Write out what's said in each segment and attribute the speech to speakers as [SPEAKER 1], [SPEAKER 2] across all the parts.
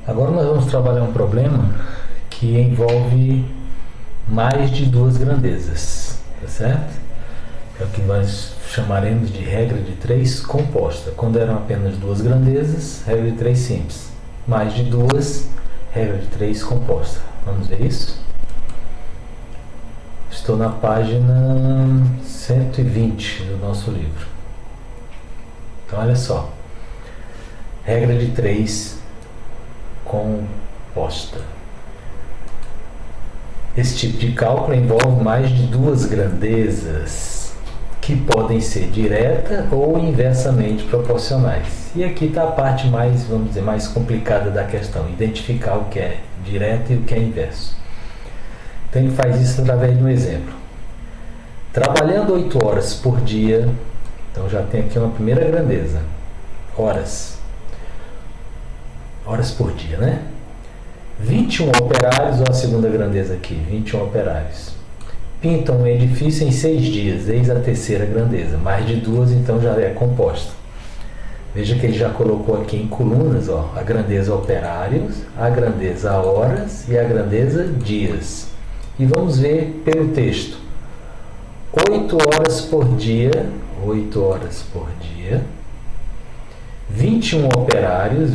[SPEAKER 1] Agora nós vamos trabalhar um problema que envolve mais de duas grandezas, tá certo? É o que nós chamaremos de regra de 3 composta. Quando eram apenas duas grandezas, regra de 3 simples. Mais de duas, regra de 3 composta. Vamos ver isso? Estou na página 120 do nosso livro. Então, olha só. Regra de 3 composta. Esse tipo de cálculo envolve mais de duas grandezas que podem ser direta ou inversamente proporcionais. E aqui está a parte mais, vamos dizer, mais complicada da questão, identificar o que é direto e o que é inverso. Então ele faz isso através de um exemplo. Trabalhando 8 horas por dia, então já tem aqui uma primeira grandeza, horas por dia, né? 21 operários, olha a segunda grandeza aqui, 21 operários. Pintam um edifício em 6 dias, eis a terceira grandeza. Mais de duas, então já é composta. Veja que ele já colocou aqui em colunas, ó, a grandeza operários, a grandeza horas e a grandeza dias. E vamos ver pelo texto. 8 horas por dia, 8 horas por dia. 21 operários,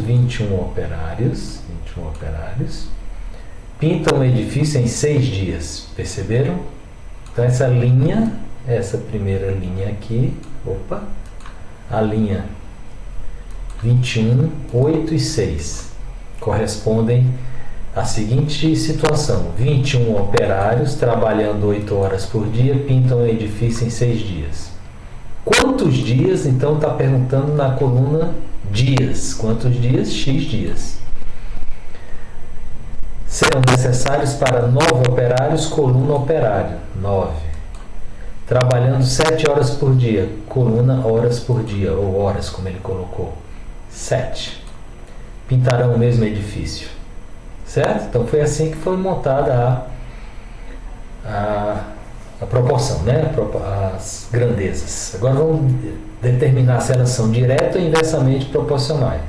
[SPEAKER 1] pintam um edifício em 6 dias, perceberam? Então essa linha, essa primeira linha aqui, a linha 21, 8 e 6, correspondem à seguinte situação: 21 operários trabalhando 8 horas por dia, pintam um edifício em 6 dias. Quantos dias? Então está perguntando na coluna dias. Quantos dias? X dias. Serão necessários para 9 operários, coluna operário, 9. Trabalhando 7 horas por dia, coluna horas por dia, ou horas como ele colocou, 7. Pintarão o mesmo edifício. Certo? Então foi assim que foi montada a proporção, né? As grandezas. Agora vamos determinar se elas são direta ou inversamente proporcionais.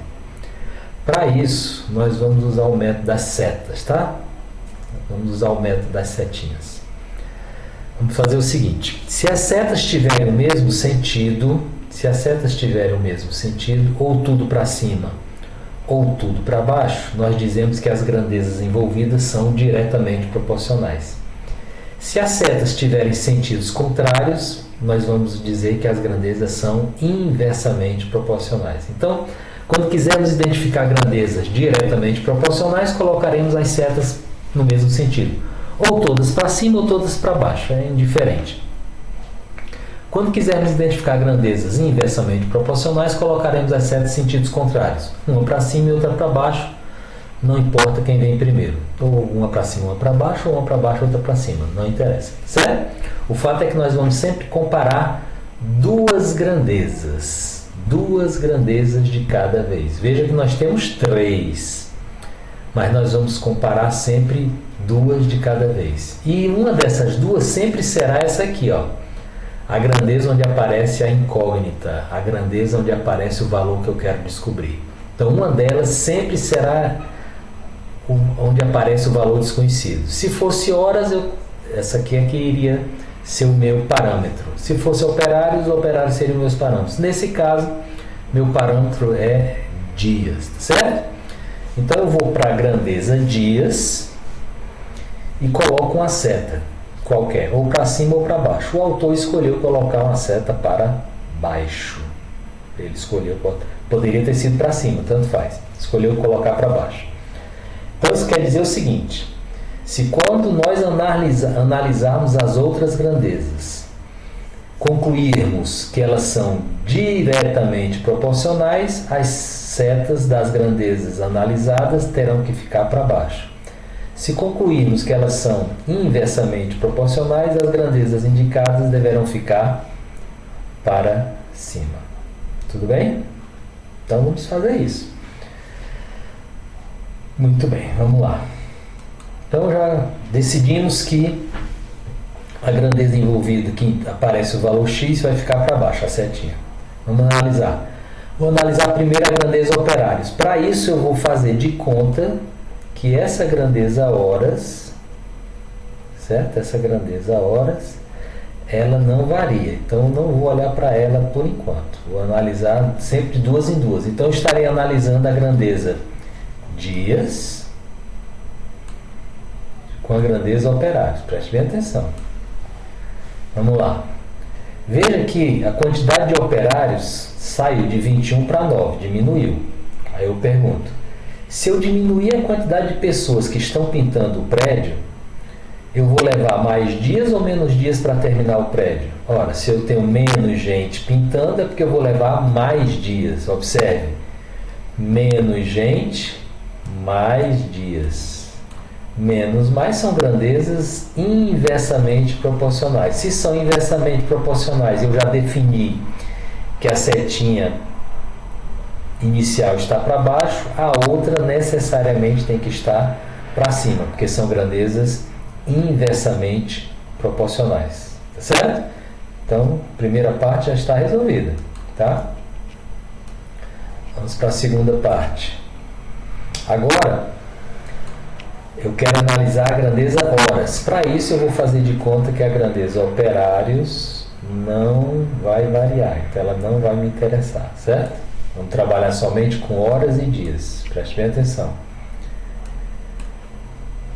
[SPEAKER 1] Para isso, nós vamos usar o método das setas, tá? Vamos usar o método das setinhas. Vamos fazer o seguinte: se as setas tiverem o mesmo sentido, ou tudo para cima ou tudo para baixo, nós dizemos que as grandezas envolvidas são diretamente proporcionais. Se as setas tiverem sentidos contrários, nós vamos dizer que as grandezas são inversamente proporcionais. Então, quando quisermos identificar grandezas diretamente proporcionais, colocaremos as setas no mesmo sentido. Ou todas para cima ou todas para baixo, é indiferente. Quando quisermos identificar grandezas inversamente proporcionais, colocaremos as setas em sentidos contrários. Uma para cima e outra para baixo, não importa quem vem primeiro. Ou uma para cima, uma para baixo, ou uma para baixo, outra para cima. Não interessa, certo? O fato é que nós vamos sempre comparar duas grandezas de cada vez. Veja que nós temos 3, mas nós vamos comparar sempre 2 de cada vez. E uma dessas duas sempre será essa aqui, ó. A grandeza onde aparece a incógnita, a grandeza onde aparece o valor que eu quero descobrir. Então, uma delas sempre será onde aparece o valor desconhecido. Se fosse horas, essa aqui é que iria ser o meu parâmetro. Se fosse operários, os operários seriam meus parâmetros. Nesse caso, meu parâmetro é dias, certo? Então, eu vou para a grandeza dias e coloco uma seta qualquer, ou para cima ou para baixo. O autor escolheu colocar uma seta para baixo. Ele escolheu, poderia ter sido para cima, tanto faz. Escolheu colocar para baixo. Então isso quer dizer o seguinte: se quando nós analisarmos as outras grandezas, concluirmos que elas são diretamente proporcionais, as setas das grandezas analisadas terão que ficar para baixo. Se concluirmos que elas são inversamente proporcionais, as grandezas indicadas deverão ficar para cima. Tudo bem? Então vamos fazer isso. Muito bem, vamos lá. Então já decidimos que a grandeza envolvida, que aparece o valor x, vai ficar para baixo, a setinha. Vamos analisar. Vou analisar primeiro a grandeza operários. Para isso eu vou fazer de conta que essa grandeza horas, certo? Essa grandeza horas, ela não varia. Então eu não vou olhar para ela por enquanto. Vou analisar sempre de duas em duas. Então eu estarei analisando a grandeza dias com a grandeza operários. Preste bem atenção. Vamos lá. Veja que a quantidade de operários saiu de 21 para 9, diminuiu. Aí eu pergunto, se eu diminuir a quantidade de pessoas que estão pintando o prédio, eu vou levar mais dias ou menos dias para terminar o prédio? Ora, se eu tenho menos gente pintando, é porque eu vou levar mais dias. Observe, menos gente, mais dias. Menos mais são grandezas inversamente proporcionais. Se são inversamente proporcionais, eu já defini que a setinha inicial está para baixo, a outra necessariamente tem que estar para cima, porque são grandezas inversamente proporcionais. Tá certo? Então, a primeira parte já está resolvida. Tá? Vamos para a segunda parte. Agora, eu quero analisar a grandeza horas. Para isso, eu vou fazer de conta que a grandeza operários não vai variar. Então, ela não vai me interessar, certo? Vamos trabalhar somente com horas e dias. Preste bem atenção.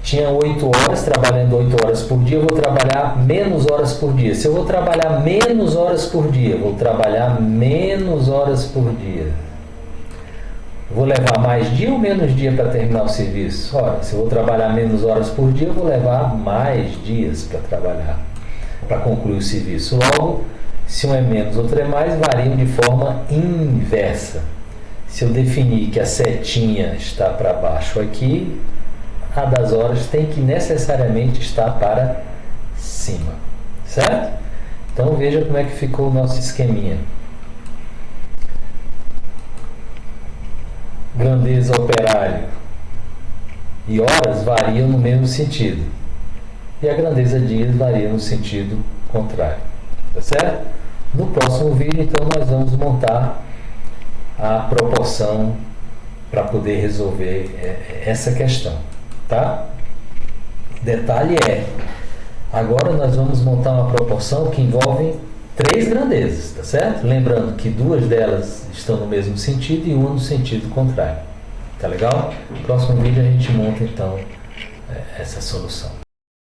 [SPEAKER 1] Tinha 8 horas, trabalhando 8 horas por dia, eu vou trabalhar menos horas por dia. Se eu vou trabalhar menos horas por dia, vou trabalhar menos horas por dia. Vou levar mais dia ou menos dia para terminar o serviço? Ora, se eu vou trabalhar menos horas por dia, eu vou levar mais dias para trabalhar, para concluir o serviço. Logo, se um é menos, outro é mais, variam de forma inversa. Se eu definir que a setinha está para baixo aqui, a das horas tem que necessariamente estar para cima. Certo? Então veja como é que ficou o nosso esqueminha. Grandeza operário e horas variam no mesmo sentido. E a grandeza dias varia no sentido contrário. Tá certo? No próximo vídeo, então, nós vamos montar a proporção para poder resolver essa questão. Tá? Detalhe é, agora nós vamos montar uma proporção que envolve 3 grandezas, tá certo? Lembrando que 2 delas estão no mesmo sentido e uma no sentido contrário. Tá legal? No próximo vídeo a gente monta então essa solução.